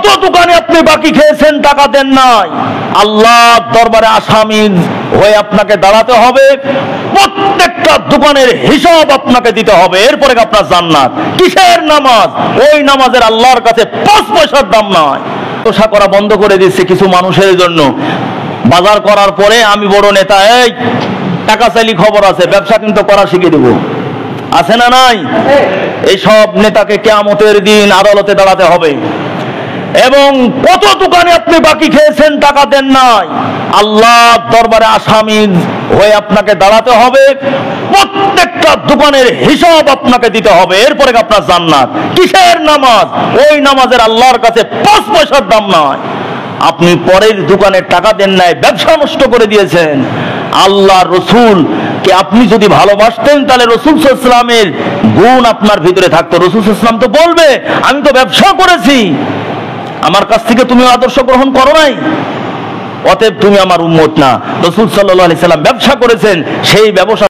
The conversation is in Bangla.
কত দোকানে আপনি বাকি খেয়েছেন, টাকা দেন নাই, আল্লাহর দরবারে আসামি হয়ে আপনাকে দাঁড়াতে হবে। প্রত্যেকটা দোকানের হিসাব আপনাকে দিতে হবে, এরপরে আপনার জান্নাত। কিসের নামাজ? ওই নামাজের আল্লাহর কাছে 5 পয়সার দাম নাই। তোষা করা বন্ধ করে দিচ্ছে কিছু মানুষের জন্য। বাজার করার পরে আমি বড় নেতা, এই টাকা চাইলি খবর আছে, ব্যবসা কিন্তু করা শিখিয়ে দেবো, আছে না নাই? এইসব নেতাকে কিয়ামতের দিন আদালতে দাঁড়াতে হবে। এবং কত দোকানে আপনি বাকি খেয়েছেন, টাকা দেন নাই, আল্লাহর দরবারে আসামি হয়ে আপনাকে দাঁড়াতে হবে। প্রত্যেকটা দোকানের হিসাব আপনাকে দিতে হবে, এরপরে আপনার জান্নাত। কিসের নামাজ? ওই নামাজের আল্লাহর কাছে 5 পয়সার দাম নাই। আপনি পরের দোকানে টাকা দেন নাই, ব্যবসা নষ্ট করে দিয়েছেন। আল্লাহ রসুল কে আপনি যদি ভালোবাসতেন, তাহলে রসুল সাল্লাল্লাহু আলাইহি ওয়াসাল্লামের গুণ আপনার ভিতরে থাকতো। রসুল সাল্লাল্লাহু আলাইহি ওয়াসাল্লাম তো বলবে, আমি তো ব্যবসা করেছি, আমার কাছ থেকে তুমি আদর্শ গ্রহণ করো নাই, অতএব তুমি আমার উম্মত না। রাসূল সাল্লাল্লাহু আলাইহি সাল্লাম ব্যবসা করেছেন, সেই ব্যবসা